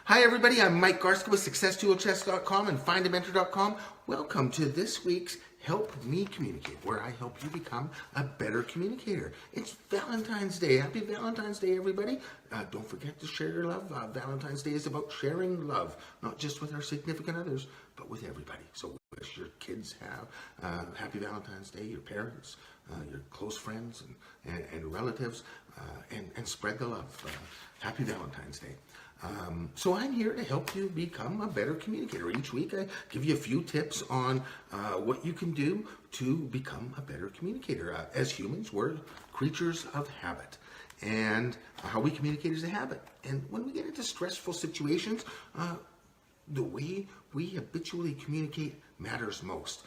Hi everybody, I'm Mike Garska with success2hs.com and findamentor.com. Welcome to this week's Help Me Communicate, where I help you become a better communicator. It's Valentine's Day. Happy Valentine's Day, everybody. Don't forget to share your love. Valentine's Day is about sharing love, not just with our significant others, but with everybody. So wish your kids have happy Valentine's Day, your parents, your close friends and relatives, and spread the love. Happy Valentine's Day. So I'm here to help you become a better communicator. Each week I give you a few tips on what you can do to become a better communicator. As humans, we're creatures of habit. And how we communicate is a habit. And when we get into stressful situations, the way we habitually communicate matters most.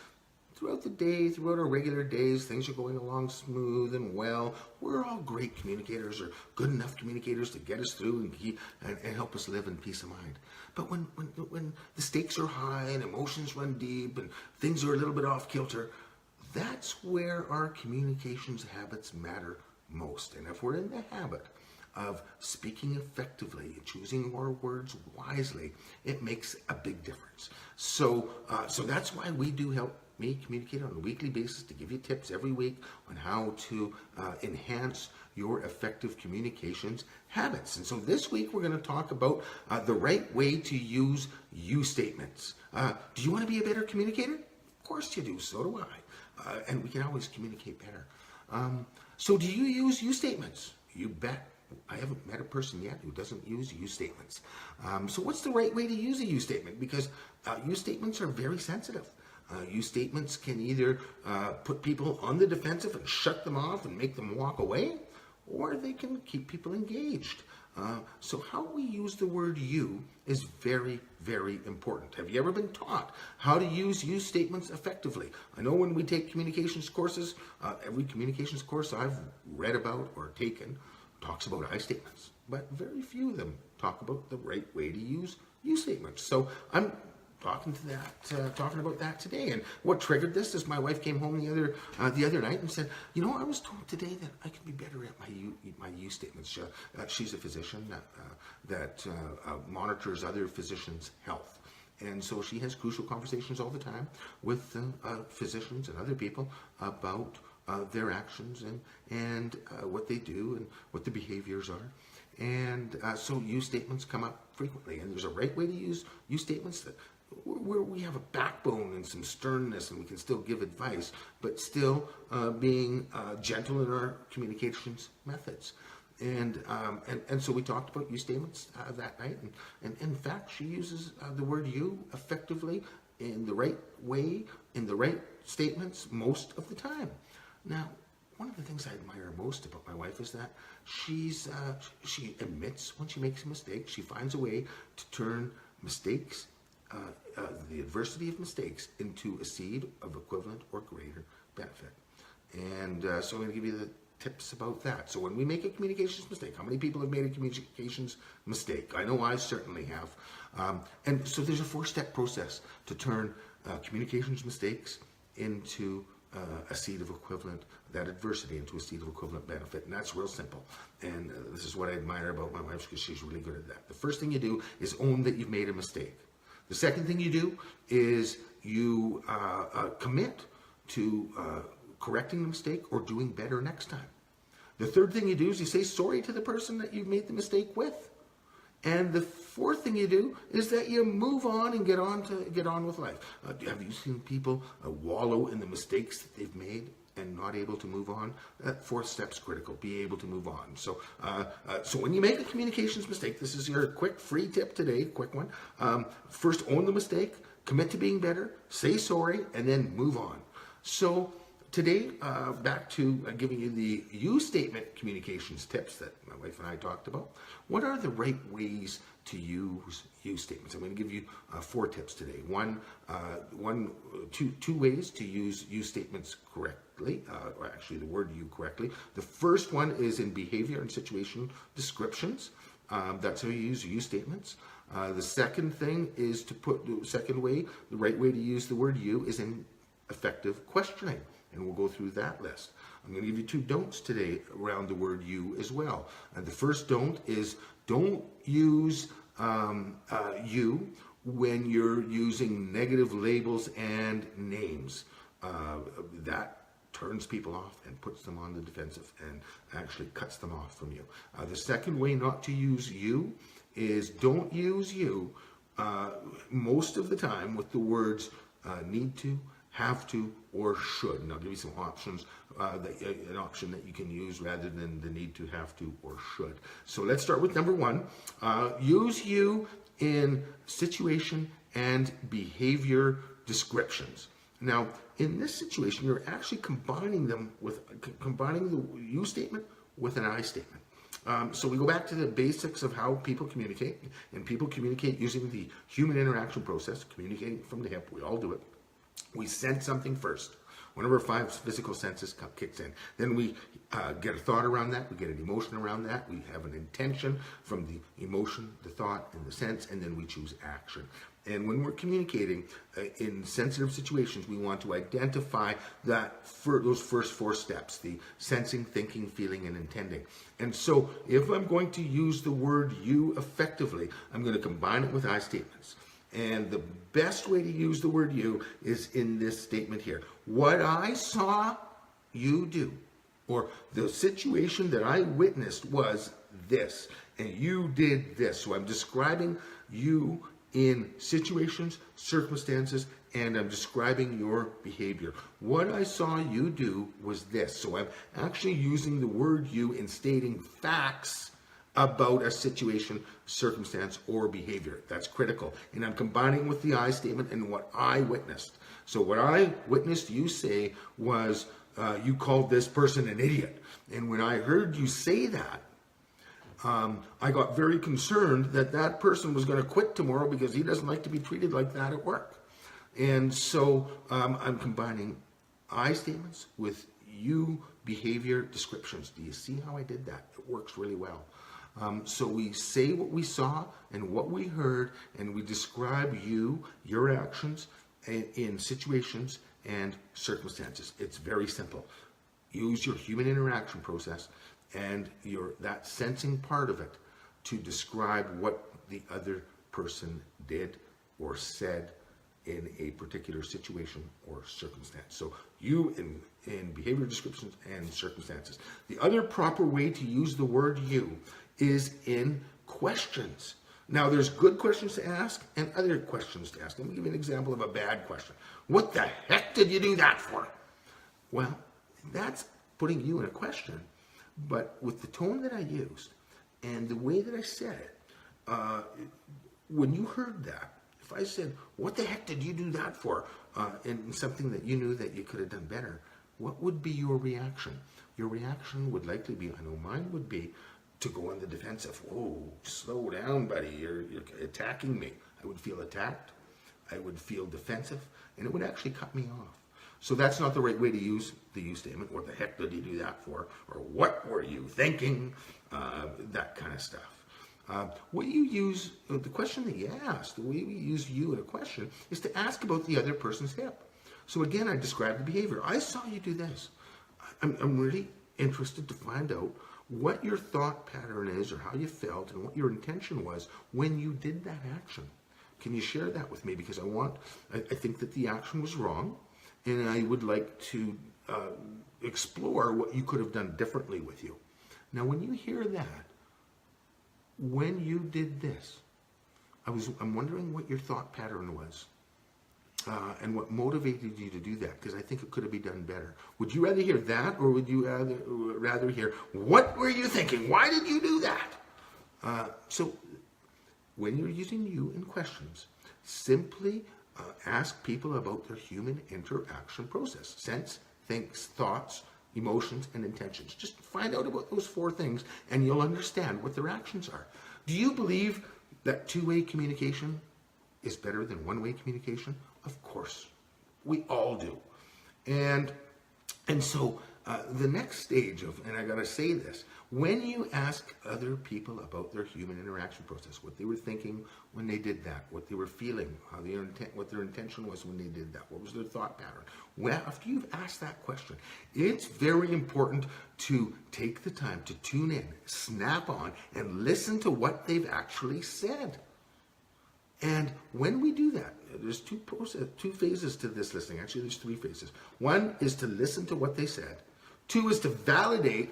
Throughout the day, throughout our regular days, things are going along smooth and well. We're all great communicators, or good enough communicators to get us through and help us live in peace of mind. But when the stakes are high and emotions run deep and things are a little bit off kilter, that's where our communications habits matter most. And if we're in the habit of speaking effectively and choosing our words wisely, it makes a big difference. So that's why we do help me communicate on a weekly basis to give you tips every week on how to enhance your effective communications habits. And so this week we're going to talk about the right way to use you statements. Do you want to be a better communicator? Of course you do. So do I. And we can always communicate better. So do you use you statements? You bet. I haven't met a person yet who doesn't use you statements. So what's the right way to use a you statement? Because you statements are very sensitive. You statements can either put people on the defensive and shut them off and make them walk away, or they can keep people engaged. So how we use the word you is very, very important. Have you ever been taught how to use you statements effectively? I know when we take communications courses, every communications course I've read about or taken talks about I statements, but very few of them talk about the right way to use you statements. So I'm talking about that today. And what triggered this is my wife came home the other night and said, "You know, I was told today that I can be better at my you statements." She's a physician that monitors other physicians' health. And so she has crucial conversations all the time with physicians and other people about their actions and what they do and what the behaviors are. And so you statements come up frequently. And there's a right way to use you statements where we have a backbone and some sternness, and we can still give advice, but still being gentle in our communications methods. And so we talked about you statements that night, and in fact, she uses the word you effectively in the right way, in the right statements most of the time. Now, one of the things I admire most about my wife is that she admits when she makes a mistake. She finds a way to turn mistakes, the adversity of mistakes, into a seed of equivalent or greater benefit. And so I'm going to give you the tips about that. So when we make a communications mistake, how many people have made a communications mistake? I know I certainly have. And so there's a 4-step process to turn communications mistakes into a seed of equivalent, that adversity into a seed of equivalent benefit. And that's real simple. And this is what I admire about my wife, because she's really good at that. The first thing you do is own that you've made a mistake. The second thing you do is you commit to correcting the mistake or doing better next time. The third thing you do is you say sorry to the person that you've made the mistake with. And the fourth thing you do is that you move on and get on with life. Have you seen people wallow in the mistakes that they've made and not able to move on? That fourth step's critical. Be able to move on. So when you make a communications mistake, this is your quick free tip today, quick one. First, own the mistake, commit to being better, say sorry, and then move on. So today, back to giving you the you statement communications tips that my wife and I talked about. What are the right ways to use you statements? I'm going to give you 4 tips today. Two ways to use you statements correctly, or actually the word you correctly. The first one is in behavior and situation descriptions. That's how you use you statements. The second thing is the right way to use the word you is in effective questioning. And we'll go through that list. I'm going to give you 2 don'ts today around the word you as well. And the first don't is don't use you when you're using negative labels and names. That turns people off and puts them on the defensive and actually cuts them off from you. The second way not to use you is don't use you most of the time with the words need to, have to, or should. And I'll give you some options, an option that you can use rather than the need to, have to, or should. So let's start with number one. Use you in situation and behavior descriptions. Now, in this situation, you're actually combining the you statement with an I statement. So we go back to the basics of how people communicate, and people communicate using the human interaction process, communicating from the hip. We all do it. We sense something first. One of our 5 physical senses kicks in. Then we get a thought around that. We get an emotion around that. We have an intention from the emotion, the thought, and the sense, and then we choose action. And when we're communicating in sensitive situations, we want to identify those first 4 steps, the sensing, thinking, feeling, and intending. And so if I'm going to use the word you effectively, I'm going to combine it with I statements. And the best way to use the word you is in this statement here. What I saw you do, or the situation that I witnessed was this, and you did this. So I'm describing you in situations, circumstances, and I'm describing your behavior. What I saw you do was this. So I'm actually using the word you in stating facts about a situation, circumstance, or behavior. That's critical. And I'm combining with the I statement and what I witnessed. So what I witnessed you say was, you called this person an idiot. And when I heard you say that, I got very concerned that person was going to quit tomorrow because he doesn't like to be treated like that at work. And so I'm combining I statements with you behavior descriptions. Do you see how I did that? It works really well. So we say what we saw and what we heard, and we describe your actions in situations and circumstances. It's very simple. Use your human interaction process and that sensing part of it to describe what the other person did or said in a particular situation or circumstance. So you in behavior descriptions and circumstances. The other proper way to use the word you is in questions. Now, there's good questions to ask and other questions to ask. Let me give you an example of a bad question. What the heck did you do that for? Well, that's putting you in a question, but with the tone that I used and the way that I said it, when you heard that, if I said, what the heck did you do that for, in something that you knew that you could have done better, what would be your reaction? Your reaction would likely be, I know mine would be, to go on the defensive. Whoa, slow down, buddy. You're attacking me. I would feel attacked. I would feel defensive, and it would actually cut me off. So that's not the right way to use the you statement. What the heck did you do that for? Or what were you thinking? That kind of stuff. What you use, the question that you asked, the way we use you in a question is to ask about the other person's hip. So again, I described the behavior. I saw you do this. I'm really interested to find out what your thought pattern is or how you felt and what your intention was when you did that action. Can you share that with me? Because I think that the action was wrong, and I would like to explore what you could have done differently with you. Now, when you hear that, when you did this, I'm wondering what your thought pattern was. And what motivated you to do that, because I think it could have been done better. Would you rather hear that, or would you rather hear, what were you thinking? Why did you do that? So when you're using you in questions, simply ask people about their human interaction process. Sense, thinks, thoughts, emotions, and intentions. Just find out about those 4 things, and you'll understand what their actions are. Do you believe that 2-way communication is better than 1-way communication? Of course, we all do. And so the next stage and I gotta say this, when you ask other people about their human interaction process, what they were thinking when they did that, what they were feeling, what their intention was when they did that, what was their thought pattern. Well, after you've asked that question, it's very important to take the time to tune in, snap on, and listen to what they've actually said. And when we do that, there's two phases to this listening. Actually, there's three phases. One is to listen to what they said. Two is to validate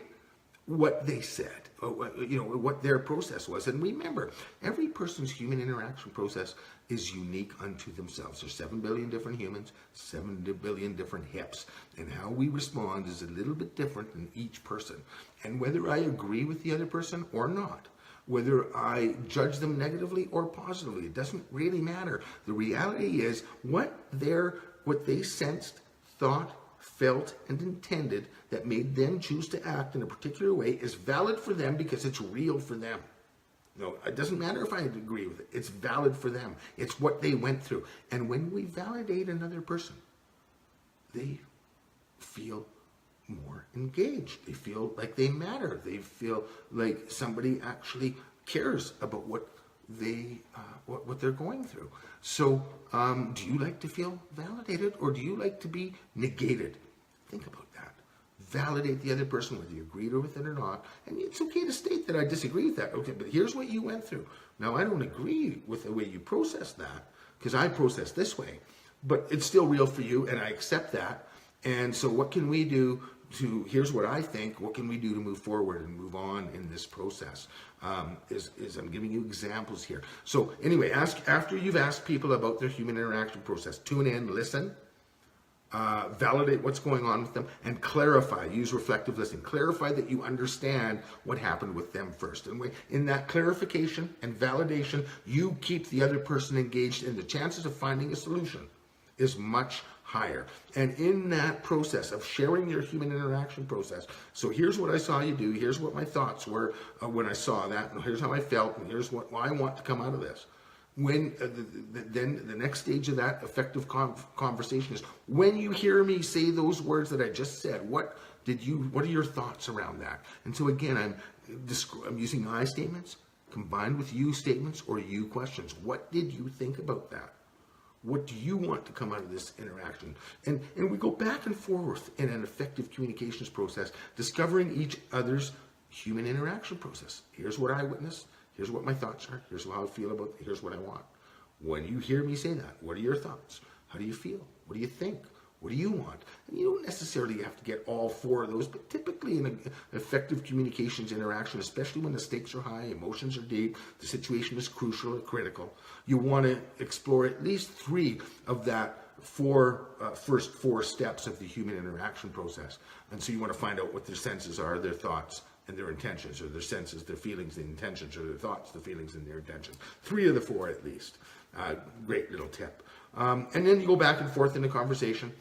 what they said, what their process was. And remember, every person's human interaction process is unique unto themselves. There's 7 billion different humans, 7 billion different hips. And how we respond is a little bit different in each person. And whether I agree with the other person or not, whether I judge them negatively or positively, it doesn't really matter. The reality is what they sensed, thought, felt, and intended that made them choose to act in a particular way is valid for them because it's real for them. No, it doesn't matter if I agree with it. It's valid for them. It's what they went through. And when we validate another person, they feel more engaged. They feel like they matter. They feel like somebody actually cares about what they're going through. So, do you like to feel validated, or do you like to be negated? Think about that. Validate the other person, whether you agreed with it or not. And it's okay to state that I disagree with that. Okay, but here's what you went through. Now, I don't agree with the way you process that, because I process this way. But it's still real for you, and I accept that. And so what can we do here's what I think, what can we do to move forward and move on in this process? Is I'm giving you examples here. So anyway, after you've asked people about their human interaction process, tune in, listen, validate what's going on with them, and clarify. Use reflective listening. Clarify that you understand what happened with them first. And in that clarification and validation, you keep the other person engaged, and the chances of finding a solution is much higher. And in that process of sharing your human interaction process, so here's what I saw you do, here's what my thoughts were when I saw that, and here's how I felt, and here's what I want to come out of this. When then the next stage of that effective conversation is when you hear me say those words that I just said, what are your thoughts around that? And so again, I'm using I statements combined with you statements or you questions. What did you think about that? What do you want to come out of this interaction? And we go back and forth in an effective communications process, discovering each other's human interaction process. Here's what I witnessed. Here's what my thoughts are. Here's how I feel about it. Here's what I want. When you hear me say that, what are your thoughts? How do you feel? What do you think? What do you want? And you don't necessarily have to get all four of those, but typically in an effective communications interaction, especially when the stakes are high, emotions are deep, the situation is crucial or critical, you want to explore at least 3 of that first 4 steps of the human interaction process. And so you want to find out what their senses are, their thoughts, and their intentions, or their senses, their feelings, their intentions, or their thoughts, the feelings, and their intentions. 3 of the 4 at least. Great little tip. And then you go back and forth in the conversation.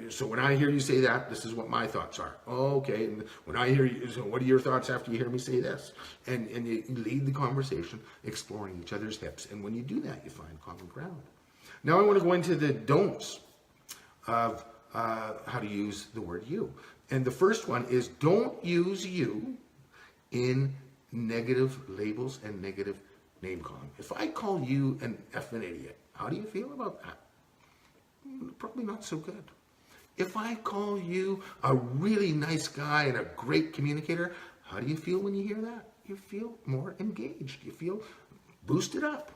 So when I hear you say that, this is what my thoughts are. Oh, okay. And when I hear you, so what are your thoughts after you hear me say this? And you lead the conversation, exploring each other's hips. And when you do that, you find common ground. Now I want to go into the don'ts of how to use the word you. And the first one is don't use you in negative labels and negative name calling. If I call you an effing idiot, how do you feel about that? Probably not so good. If I call you a really nice guy and a great communicator, how do you feel when you hear that? You feel more engaged. You feel boosted up.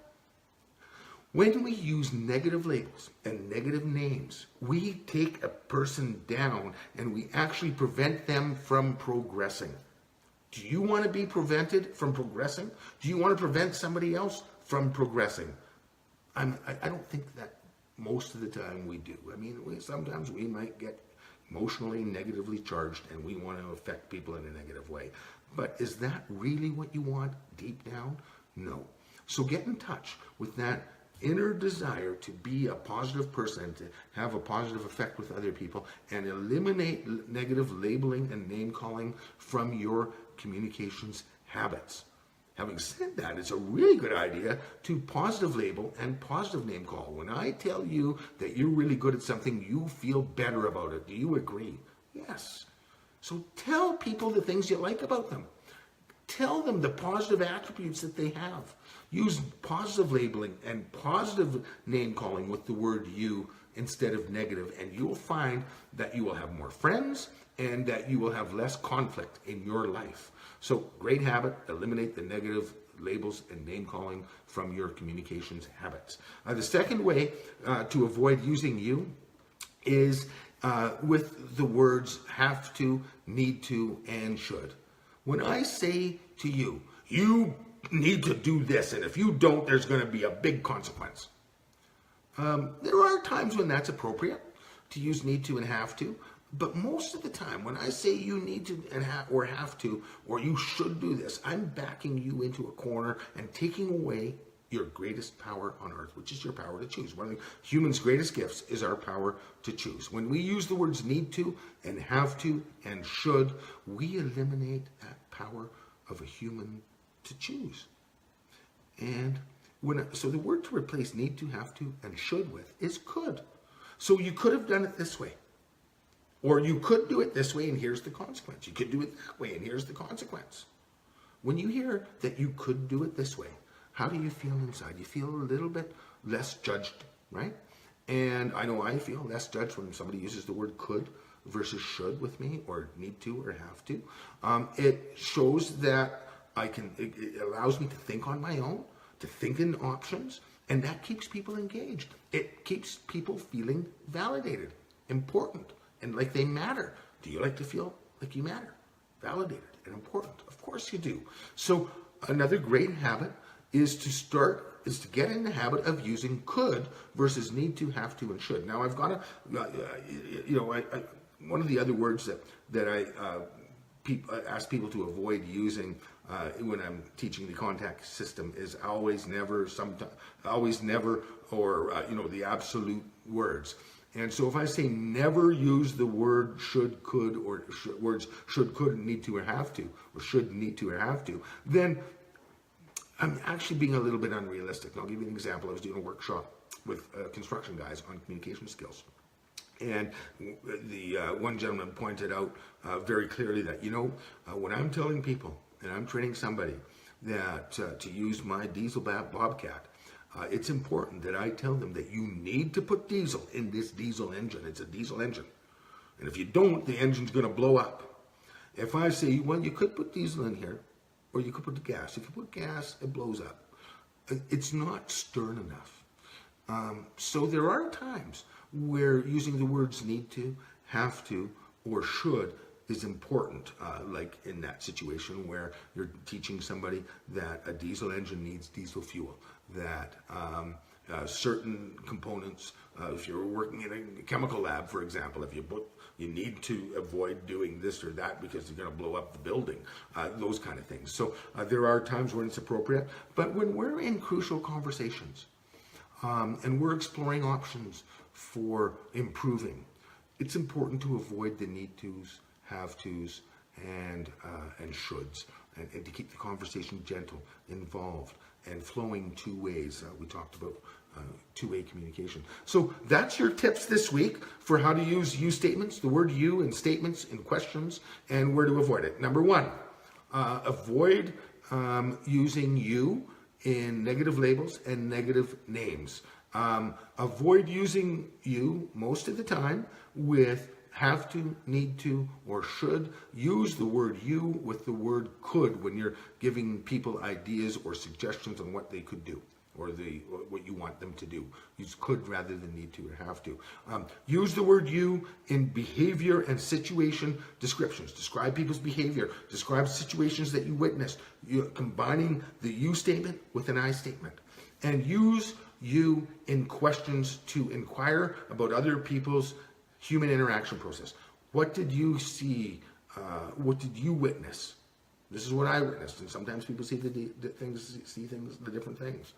When we use negative labels and negative names, we take a person down and we actually prevent them from progressing. Do you want to be prevented from progressing? Do you want to prevent somebody else from progressing? I don't think that most of the time we do. I mean, sometimes we might get emotionally negatively charged and we want to affect people in a negative way. But is that really what you want deep down? No. So get in touch with that inner desire to be a positive person, to have a positive effect with other people, and eliminate negative labeling and name calling from your communications habits. Having said that, it's a really good idea to positive label and positive name call. When I tell you that you're really good at something, you feel better about it. Do you agree? Yes. So tell people the things you like about them. Tell them the positive attributes that they have. Use positive labeling and positive name calling with the word you instead of negative, and you'll find that you will have more friends and that you will have less conflict in your life. So great habit, eliminate the negative labels and name calling from your communications habits. The second way to avoid using you is with the words have to, need to, and should. When I say to you, you need to do this, and if you don't, there's going to be a big consequence. There are times when that's appropriate to use need to and have to, but most of the time when I say you need to and or have to, or you should do this, I'm backing you into a corner and taking away your greatest power on earth, which is your power to choose. One of the humans' greatest gifts is our power to choose. When we use the words need to and have to and should, we eliminate that power of a human to choose. And so the word to replace need to, have to, and should with is could. So you could have done it this way. Or you could do it this way, and here's the consequence. You could do it that way, and here's the consequence. When you hear that you could do it this way, how do you feel inside? You feel a little bit less judged, right? And I know I feel less judged when somebody uses the word could versus should with me, or need to, or have to. It shows that it allows me to think on my own, to think in options, and that keeps people engaged. It keeps people feeling validated, important, and like they matter. Do you like to feel like you matter, validated, and important? Of course you do. So another great habit is to get in the habit of using could versus need to, have to, and should. Now I've got one of the other words that I ask people to avoid using when I'm teaching the contact system is always, never, sometimes, always, never, or the absolute words. And so if I say never use the word should, could, or words should, could, need to, or have to, or should, need to, or have to, then I'm actually being a little bit unrealistic. And I'll give you an example. I was doing a workshop with construction guys on communication skills. And the one gentleman pointed out very clearly that, when I'm telling people and I'm training somebody that to use my diesel Bobcat, it's important that I tell them that you need to put diesel in this diesel engine. It's a diesel engine. And if you don't, the engine's going to blow up. If I say, well, you could put diesel in here, or you could put the gas. If you put gas, it blows up. It's not stern enough. So there are times where using the words need to, have to, or should is important, like in that situation where you're teaching somebody that a diesel engine needs diesel fuel, that certain components, if you're working in a chemical lab, for example, you need to avoid doing this or that because you're going to blow up the building, those kind of things. So there are times when it's appropriate, but when we're in crucial conversations and we're exploring options for improving, it's important to avoid the need tos, have tos, and shoulds, and to keep the conversation gentle, involved, and flowing two ways. We talked about two-way communication. So that's your tips this week for how to use you statements, the word you in statements, in questions, and where to avoid it. Number one, avoid using you in negative labels and negative names. Avoid using you most of the time with have to, need to, or should. Use the word you with the word could when you're giving people ideas or suggestions on what they could do, or what you want them to do. Use could rather than need to or have to. Use the word you in behavior and situation descriptions. Describe people's behavior. Describe situations that you witnessed. You're combining the you statement with an I statement. And use you in questions to inquire about other people's human interaction process. What did you see? What did you witness? This is what I witnessed, and sometimes people see the different things.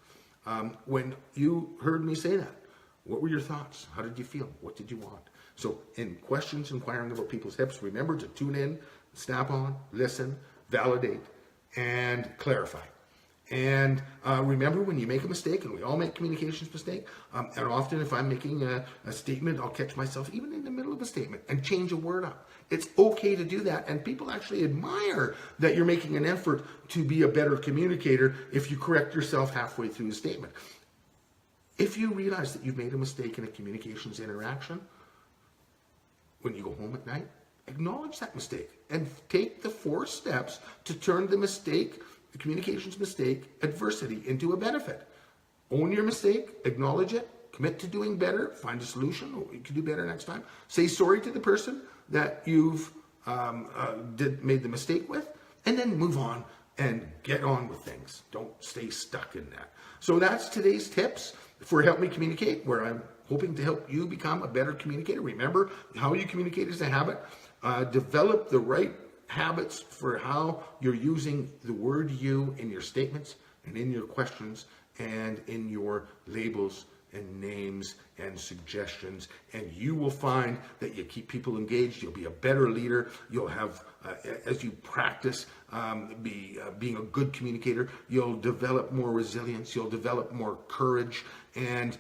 When you heard me say that, what were your thoughts? How did you feel? What did you want? So in questions inquiring about people's hips, remember to tune in, snap on, listen, validate, and clarify. And remember, when you make a mistake, and we all make communications mistake, and often if I'm making a statement, I'll catch myself even in the middle of a statement and change a word up. It's okay to do that, and people actually admire that you're making an effort to be a better communicator if you correct yourself halfway through the statement. If you realize that you've made a mistake in a communications interaction, when you go home at night, acknowledge that mistake and take the 4 steps to turn the mistake the communications mistake, adversity into a benefit. Own your mistake, acknowledge it, commit to doing better, find a solution, or you can do better next time. Say sorry to the person that you've made the mistake with, and then move on and get on with things. Don't stay stuck in that. So that's today's tips for Help Me Communicate, where I'm hoping to help you become a better communicator. Remember, how you communicate is a habit. Develop the right habits for how you're using the word you in your statements and in your questions and in your labels and names and suggestions, and you will find that you keep people engaged. You'll be a better leader. You'll have, as you practice being a good communicator, you'll develop more resilience, you'll develop more courage, and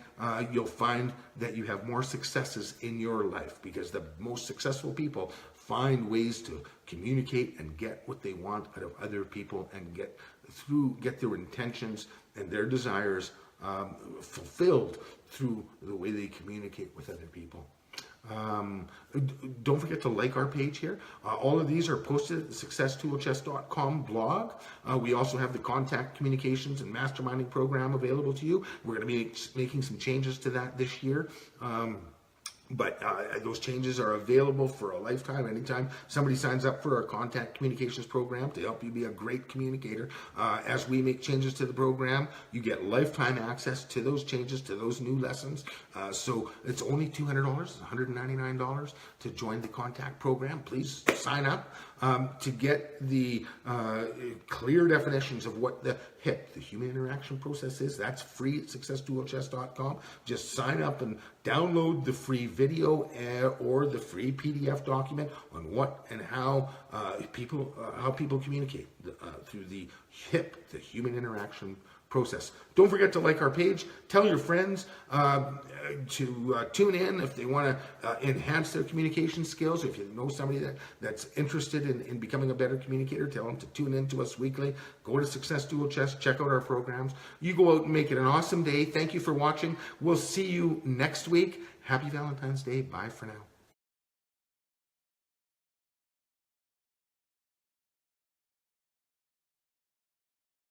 you'll find that you have more successes in your life, because the most successful people find ways to communicate and get what they want out of other people and get their intentions and their desires fulfilled through the way they communicate with other people. Don't forget to like our page here. All of these are posted at the successtoolchest.com blog. We also have the contact communications and masterminding program available to you. We're going to be making some changes to that this year. But those changes are available for a lifetime. Anytime somebody signs up for our contact communications program to help you be a great communicator, as we make changes to the program, you get lifetime access to those changes, to those new lessons. So it's only $200, it's $199 to join the contact program. Please sign up to get the clear definitions of what the HIP, the human interaction process, is. That's free at successtoolchest.com. Just sign up and download the free video or the free PDF document on what and how people communicate through the HIP, the human interaction process. Don't forget to like our page. Tell your friends to tune in if they want to enhance their communication skills. If you know somebody that's interested in becoming a better communicator, tell them to tune in to us weekly. Go to Success Dual Chest, check out our programs. You go out and make it an awesome day. Thank you for watching. We'll see you next week. Happy Valentine's Day. Bye for now.